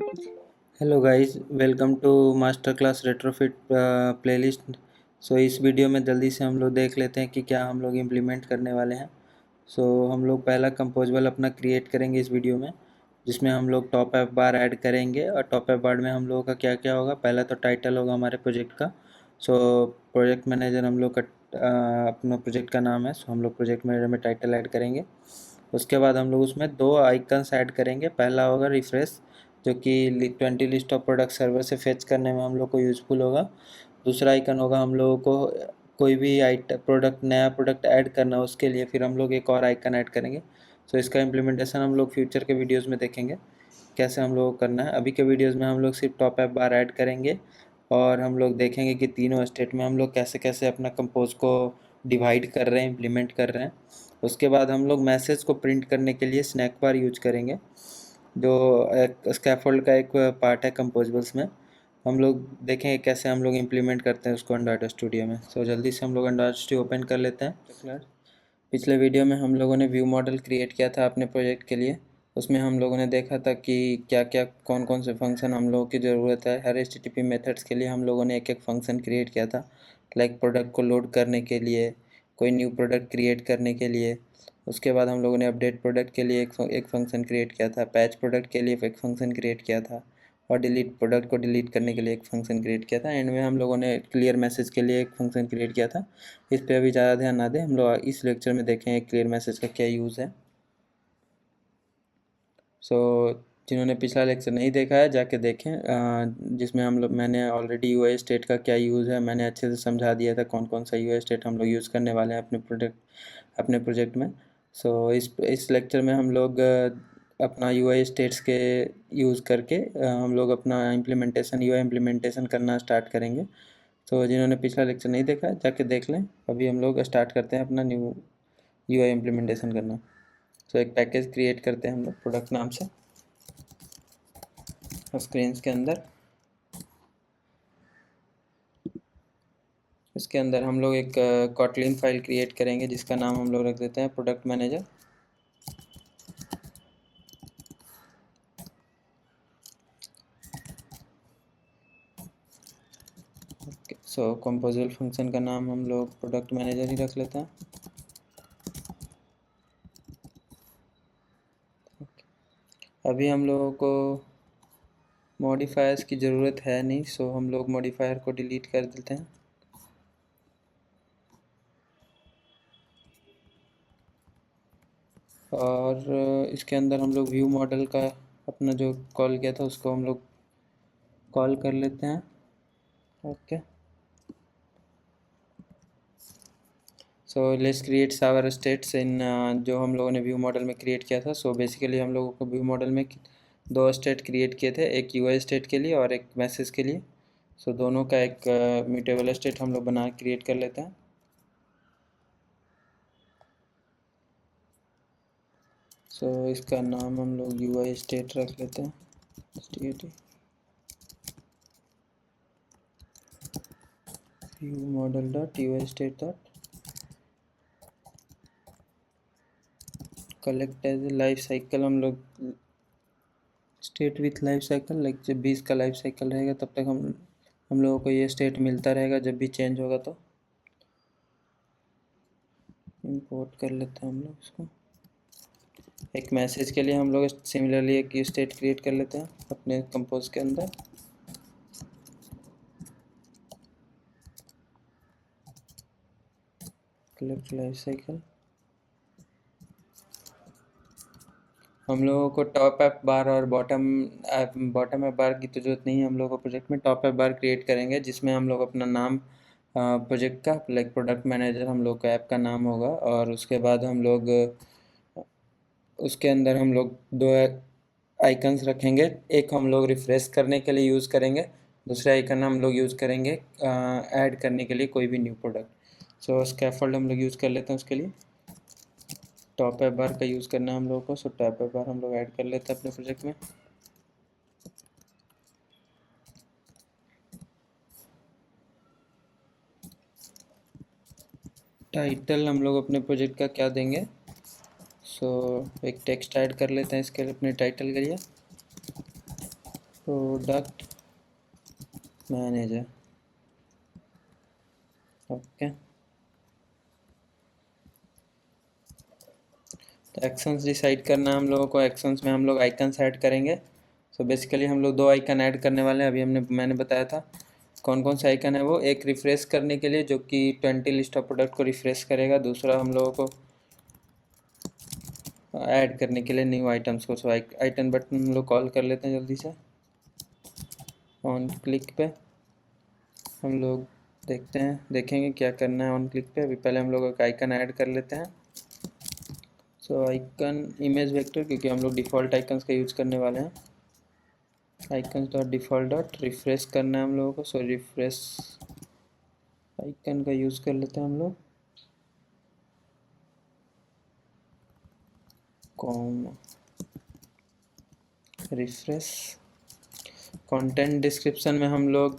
Hello guys, welcome to master class retrofit playlist. इस video में जल्दी से हम लोग देख लेते हैं कि क्या हम लोग इम्प्लीमेंट करने वाले हैं। हम लोग पहला कंपोजेबल अपना क्रिएट करेंगे इस वीडियो में, जिसमें हम लोग टॉप ऐप बार ऐड करेंगे। और टॉप ऐप बार में हम लोगों का क्या क्या होगा, पहला तो टाइटल होगा हमारे प्रोजेक्ट का। प्रोजेक्ट मैनेजर हम लोग का अपना प्रोजेक्ट का नाम है, हम लोग प्रोजेक्ट मैनेजर में टाइटल ऐड करेंगे। उसके बाद हम लोग उसमें दो आइकन्स ऐड करेंगे। पहला होगा रिफ्रेश, जो कि 20 लिस्ट ऑफ प्रोडक्ट सर्वर से फेच करने में हम लोग को यूज़फुल होगा। दूसरा आइकन होगा हम लोगों को कोई भी प्रोडक्ट, नया प्रोडक्ट ऐड करना हो, उसके लिए फिर हम लोग एक और आइकन ऐड करेंगे। इसका इम्प्लीमेंटेशन हम लोग फ्यूचर के वीडियोस में देखेंगे कैसे हम लोग को करना है। अभी के वीडियोस में हम लोग सिर्फ टॉप ऐप बार ऐड करेंगे, और हम लोग देखेंगे कि तीनों स्टेट में हम लोग कैसे कैसे अपना कंपोज को डिवाइड कर रहे हैं, इम्प्लीमेंट कर रहे हैं। उसके बाद हम लोग मैसेज को प्रिंट करने के लिए स्नैक बार यूज करेंगे, जो एक स्कैफोल्ड का एक पार्ट है कंपोजेबल्स में। हम लोग देखेंगे कैसे हम लोग इम्प्लीमेंट करते हैं उसको अंडाटा स्टूडियो में। जल्दी से हम लोग अंडाटा स्टूडियो ओपन कर लेते हैं। पिछले वीडियो में हम लोगों ने व्यू मॉडल क्रिएट किया था अपने प्रोजेक्ट के लिए। उसमें हम लोगों ने देखा था कि क्या क्या कौन कौन से फंक्शन हम लोगों की ज़रूरत है। हर HTTP मेथड्स के लिए हम लोगों ने एक एक फंक्शन क्रिएट किया था, लाइक प्रोडक्ट को लोड करने के लिए, कोई न्यू प्रोडक्ट क्रिएट करने के लिए। उसके बाद हम लोगों ने अपडेट प्रोडक्ट के लिए एक फंक्शन क्रिएट किया था, पैच प्रोडक्ट के लिए एक फंक्शन क्रिएट किया था, और डिलीट प्रोडक्ट को डिलीट करने के लिए एक फंक्शन क्रिएट किया था। एंड में हम लोगों ने क्लियर मैसेज के लिए एक फंक्शन क्रिएट किया था। इस पर अभी ज़्यादा ध्यान ना दें, हम लोग इस लेक्चर में देखेंगे क्लियर मैसेज का क्या यूज़ है। जिन्होंने पिछला लेक्चर नहीं देखा है जाके देखें, जिसमें मैंने ऑलरेडी UI स्टेट का क्या यूज़ है मैंने अच्छे से समझा दिया था, कौन कौन सा UI स्टेट हम लोग यूज़ करने वाले हैं अपने प्रोजेक्ट में। इस लेक्चर में हम लोग अपना UI स्टेट्स के यूज़ करके हम लोग अपना UI इम्प्लीमेंटेशन करना स्टार्ट करेंगे। जिन्होंने पिछला लेक्चर नहीं देखा है जाके देख लें। अभी हम लोग स्टार्ट करते हैं अपना न्यू UI इम्प्लीमेंटेशन करना। एक पैकेज क्रिएट करते हैं हम लोग प्रोडक्ट नाम से स्क्रीन के अंदर। इसके अंदर हम लोग एक कॉटलिन फाइल क्रिएट करेंगे, जिसका नाम हम लोग रख देते हैं प्रोडक्ट मैनेजर। कंपोजिबल फंक्शन का नाम हम लोग प्रोडक्ट मैनेजर ही रख लेते हैं। अभी हम लोगों को मॉडिफायर्स की ज़रूरत है नहीं, हम लोग मॉडिफायर को डिलीट कर देते हैं। और इसके अंदर हम लोग व्यू मॉडल का अपना जो कॉल किया था उसको हम लोग कॉल कर लेते हैं। Okay, let's create saver states in, जो हम लोगों ने व्यू मॉडल में क्रिएट किया था। बेसिकली हम लोगों को व्यू मॉडल में दो स्टेट क्रिएट किए थे, एक UI स्टेट के लिए और एक मैसेज के लिए। दोनों का एक म्यूटेबल स्टेट हम लोग बना क्रिएट कर लेते हैं। इसका नाम हम लोग UI स्टेट रख लेते हैं, STAT view model dot UI state dot collect as a life cycle. हम लोग state with life cycle, like जब भी इसका लाइफ साइकिल रहेगा तब तक हम लोगों को ये स्टेट मिलता रहेगा, जब भी चेंज होगा तो इंपोर्ट कर लेते हैं हम लोग इसको। एक मैसेज के लिए हम लोग सिमिलरली एक स्टेट क्रिएट कर लेते हैं अपने कंपोज के अंदर। Collect life cycle. हम लोगों को टॉप ऐप बार और बॉटम ऐप बार की तो जरूरत नहीं है। हम लोग को प्रोजेक्ट में टॉप ऐप बार क्रिएट करेंगे, जिसमें हम लोग अपना नाम प्रोजेक्ट का, लाइक प्रोडक्ट मैनेजर हम लोग का ऐप का नाम होगा। और उसके बाद हम लोग उसके अंदर हम लोग दो आइकन्स रखेंगे। एक हम लोग रिफ्रेश करने के लिए यूज़ करेंगे, दूसरा आइकन हम लोग यूज़ करेंगे ऐड करने के लिए कोई भी न्यू प्रोडक्ट। स्कैफोल्ड हम लोग यूज़ कर लेते हैं उसके लिए। टॉप ऐप बार का यूज़ करना है हम लोगों को, टॉप ऐप बार हम लोग ऐड कर लेते हैं अपने प्रोजेक्ट में। टाइटल हम लोग अपने प्रोजेक्ट का क्या देंगे, एक टेक्स्ट ऐड कर लेते हैं इसके लिए अपने टाइटल के लिए। Product manager. ओके, तो एक्शंस डिसाइड करना है हम लोगों को। एक्शंस में हम लोग आइकन्स ऐड करेंगे। सो बेसिकली हम लोग 2 आइकन ऐड करने वाले हैं। अभी मैंने बताया था कौन कौन सा आइकन है वो। एक रिफ्रेश करने के लिए, जो कि 20 लिस्ट ऑफ प्रोडक्ट को रिफ्रेश करेगा। दूसरा हम लोगों को ऐड करने के लिए न्यू आइटम्स को। सो आइटम बटन हम लोग कॉल कर लेते हैं जल्दी से। ऑन क्लिक पे हम लोग देखेंगे क्या करना है ऑन क्लिक पे। अभी पहले हम लोग एक आइकन ऐड कर लेते हैं। सो आइकन इमेज वेक्टर, क्योंकि हम लोग डिफ़ॉल्ट आइकन्स का यूज़ करने वाले हैं। Icons dot default dot refresh करना है हम लोगों को। सो रिफ्रेश आइकन का यूज़ कर लेते हैं हम लोग। Com refresh. कंटेंट डिस्क्रिप्शन में हम लोग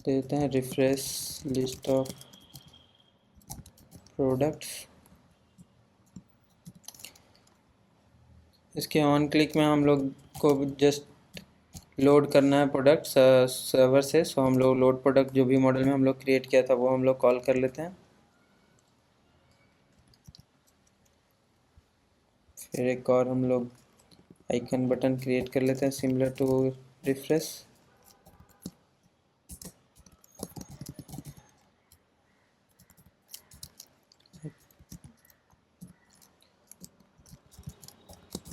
देते हैं रिफ्रेश लिस्ट ऑफ प्रोडक्ट्स। इसके ऑन क्लिक में हम लोग को जस्ट लोड करना है प्रोडक्ट सर्वर से। सो हम लोग लोड प्रोडक्ट, जो भी मॉडल में हम लोग क्रिएट किया था वो हम लोग कॉल कर लेते हैं। फिर एक और हम लोग आइकन बटन क्रिएट कर लेते हैं similar to refresh.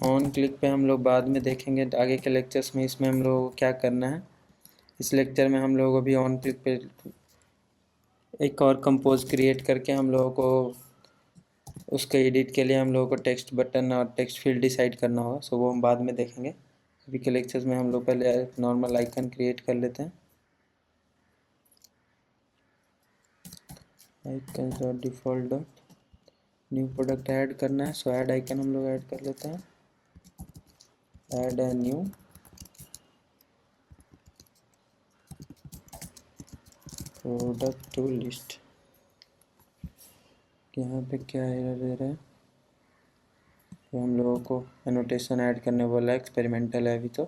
On click पे हम लोग बाद में देखेंगे आगे के लेक्चर्स में, इसमें हम लोगों को क्या करना है। इस लेक्चर में हम लोगों को भी ऑन क्लिक पे एक और कंपोज क्रिएट करके हम लोगों को उसके एडिट के लिए हम लोगों को टेक्स्ट बटन और टेक्स्ट फील्ड डिसाइड करना होगा। सो वो हम बाद में देखेंगे। अभी के लेक्चर्स में हम लोग पहले नॉर्मल आइकन क्रिएट कर लेते हैं। Icon dot default dot new product add करना है। सो ऐड आइकन हम लोग ऐड कर लेते हैं। Add a new product to list. यहाँ पे क्या एरर दे रहा है, तो हम लोगों को एनोटेशन ऐड करने बोला है। एक्सपेरिमेंटल है अभी, तो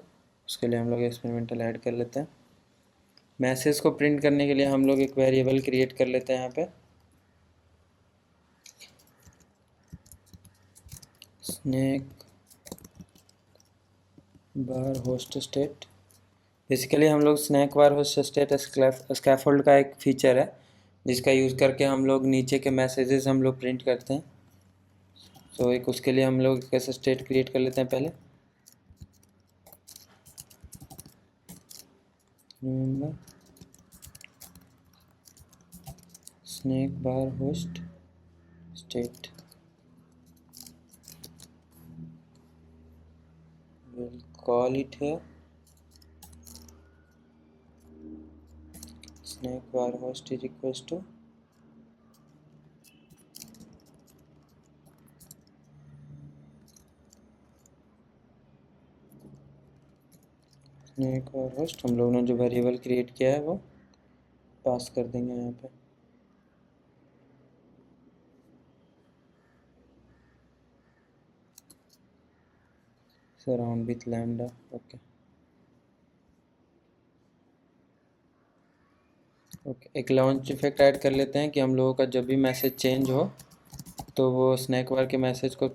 उसके लिए हम लोग एक्सपेरिमेंटल ऐड कर लेते हैं। मैसेज को प्रिंट करने के लिए हम लोग एक वेरिएबल क्रिएट कर लेते हैं यहाँ पे, snack bar host state. Basically हम लोग snack bar host state scaffold का एक फीचर है, जिसका यूज़ करके हम लोग नीचे के मैसेजेस हम लोग प्रिंट करते हैं। सो एक उसके लिए हम लोग कैसे स्टेट क्रिएट कर लेते हैं पहले। Remember snack bar host state, we'll call it here snake bar host is equals to snack bar host. हम लोगों ने जो वेरिएबल क्रिएट किया है वो पास कर देंगे यहाँ पे। Surround with lambda. ओके एक लॉन्च इफेक्ट ऐड कर लेते हैं कि हम लोगों का जब भी मैसेज चेंज हो तो वो स्नैक बार के मैसेज को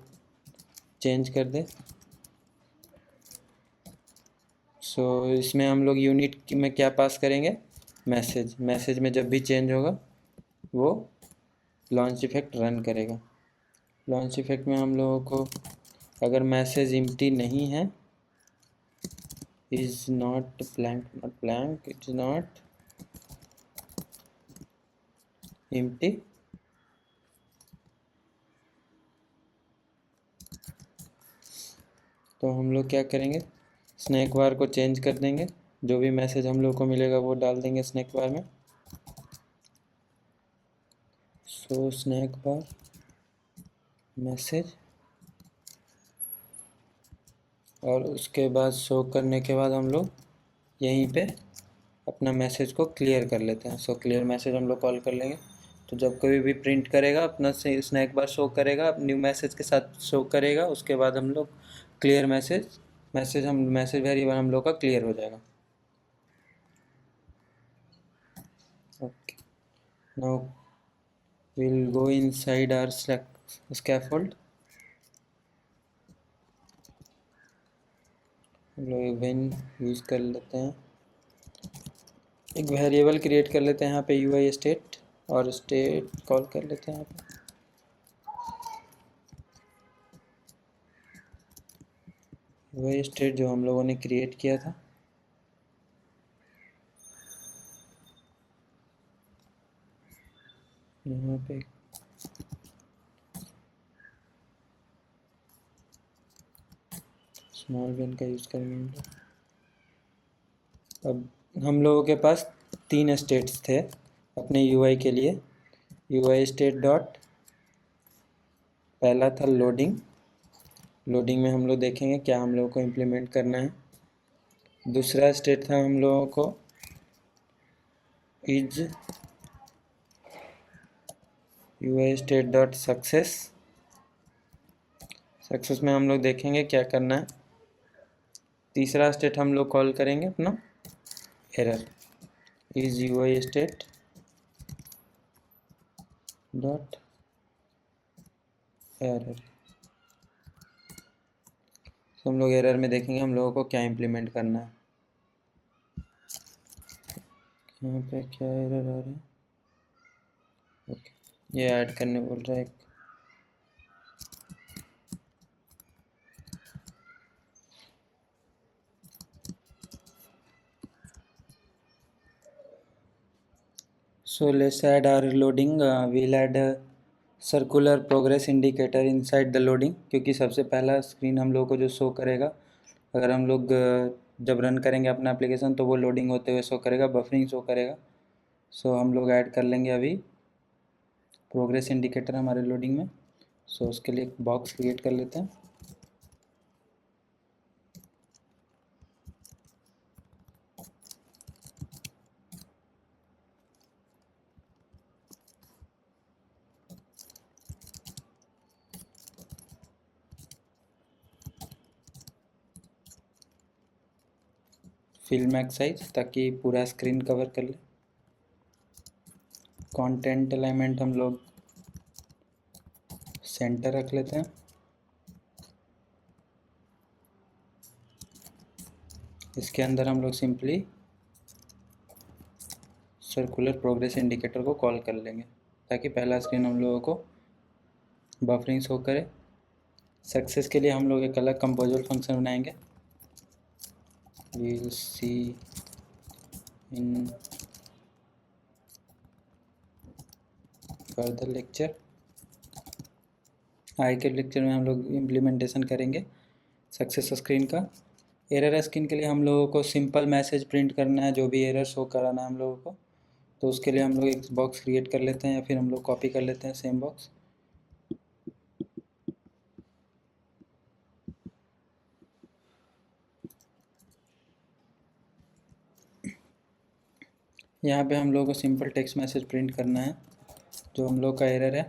चेंज कर दे। सो इसमें हम लोग यूनिट में क्या पास करेंगे, मैसेज में जब भी चेंज होगा वो लॉन्च इफेक्ट रन करेगा। लॉन्च इफेक्ट में हम लोगों को अगर मैसेज एम्प्टी नहीं है, is not blank it is not empty, तो हम लोग क्या करेंगे, स्नैक बार को चेंज कर देंगे। जो भी मैसेज हम लोग को मिलेगा वो डाल देंगे स्नैक बार में। सो स्नैक बार मैसेज, और उसके बाद शो करने के बाद हम लोग यहीं पे अपना मैसेज को क्लियर कर लेते हैं। सो क्लियर मैसेज हम लोग कॉल कर लेंगे। तो जब कभी भी प्रिंट करेगा अपना से स्नैक बार शो करेगा, न्यू मैसेज के साथ शो करेगा। उसके बाद हम लोग क्लियर मैसेज मैसेज वेरिएबल हम लोग का क्लियर हो जाएगा। Okay, now we'll go inside our scaffold। हम लोग एक वेन यूज़ कर लेते हैं, एक वेरिएबल क्रिएट कर लेते हैं यहाँ पे UI स्टेट, और स्टेट कॉल कर लेते हैं यहाँ पे। UI स्टेट जो हम लोगों ने क्रिएट किया था, यहाँ पे स्मॉल वेन का यूज़ करेंगे हम लोग। अब हम लोगों के पास 3 स्टेट्स थे अपने UI के लिए। UI स्टेट डॉट, पहला था लोडिंग। लोडिंग में हम लोग देखेंगे क्या हम लोगों को इम्प्लीमेंट करना है। दूसरा स्टेट था हम लोगों को is UI state dot success. Success में हम लोग देखेंगे क्या करना है। तीसरा स्टेट हम लोग कॉल करेंगे अपना error, is UI state dot error. तो हम लोग एरर में देखेंगे हम लोगों को क्या इम्प्लीमेंट करना है। यहाँ पे क्या एरर आ रहा है, ओके, ये ऐड करने बोल रहा है एक। So let's add our loading. We'll add a circular progress indicator inside the loading, क्योंकि सबसे पहला स्क्रीन हम लोग को जो शो करेगा, अगर हम लोग जब रन करेंगे अपना एप्लीकेशन तो वो लोडिंग होते हुए शो करेगा, बफरिंग शो करेगा। सो हम लोग ऐड कर लेंगे अभी प्रोग्रेस इंडिकेटर हमारे लोडिंग में। सो उसके लिए एक बॉक्स क्रिएट कर लेते हैं। फिल मैक्स साइज ताकि पूरा स्क्रीन कवर कर ले। कंटेंट अलाइनमेंट हम लोग सेंटर रख लेते हैं। इसके अंदर हम लोग सिंपली सर्कुलर प्रोग्रेस इंडिकेटर को कॉल कर लेंगे ताकि पहला स्क्रीन हम लोगों को बफरिंग शो करे। सक्सेस के लिए हम लोग एक अलग कंपोजर फंक्शन बनाएंगे। we'll see in further lecture। आगे के लेक्चर में हम लोग इम्प्लीमेंटेशन करेंगे सक्सेस स्क्रीन का। एरर स्क्रीन के लिए हम लोगों को सिंपल मैसेज प्रिंट करना है, जो भी एरर शो कराना है हम लोगों को। तो उसके लिए हम लोग एक बॉक्स क्रिएट कर लेते हैं या फिर हम लोग कॉपी कर लेते हैं सेम बॉक्स। यहाँ पे हम लोगों को सिंपल टेक्स्ट मैसेज प्रिंट करना है जो हम लोग का एरर है।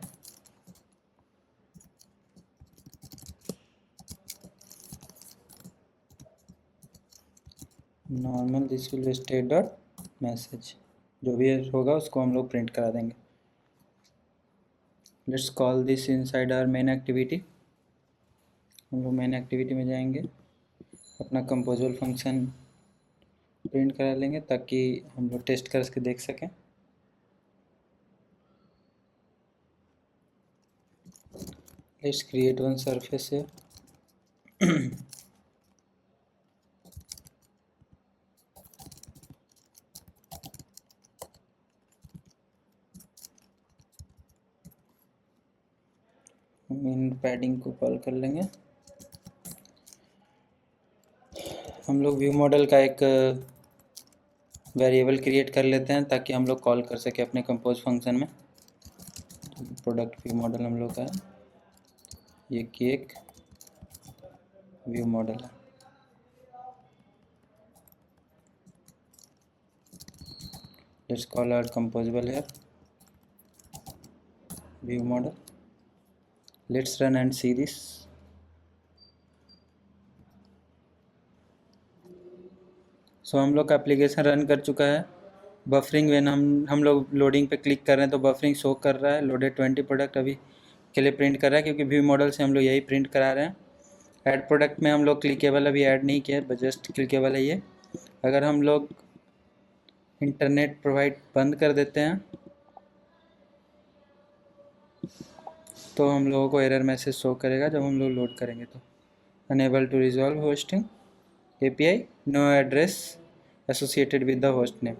Normal this will state dot message, जो भी होगा उसको हम लोग प्रिंट करा देंगे। Let's call this inside our main activity. हम लोग मेन एक्टिविटी में जाएंगे, अपना कंपोजल फंक्शन प्रिंट करा लेंगे ताकि हम लोग टेस्ट करके देख सकें। लेट्स क्रिएट वन सरफेस है। इन पैडिंग को कॉल कर लेंगे। हम लोग व्यू मॉडल का एक वेरिएबल क्रिएट कर लेते हैं ताकि हम लोग कॉल कर सके अपने कंपोज फंक्शन में। प्रोडक्ट व्यू मॉडल हम लोग का है, ये की एक व्यू मॉडल है। Let's call our composable here view model. Let's run and see this. So हम लोग का एप्लीकेशन रन कर चुका है। बफरिंग व्हेन हम लोग लोडिंग पे क्लिक कर रहे हैं तो बफरिंग शो कर रहा है। लोडेड 20 प्रोडक्ट अभी के लिए प्रिंट कर रहा है, क्योंकि व्यू मॉडल से हम लोग यही प्रिंट करा रहे हैं। ऐड प्रोडक्ट में हम लोग क्लिकेबल अभी ऐड नहीं किया है, जस्ट क्लिकेबल है ये। अगर हम लोग इंटरनेट प्रोवाइड बंद कर देते हैं तो हम लोगों को एरर मैसेज शो करेगा जब हम लोग लोड करेंगे तो। Unable to resolve hosting API, no address associated with the host name.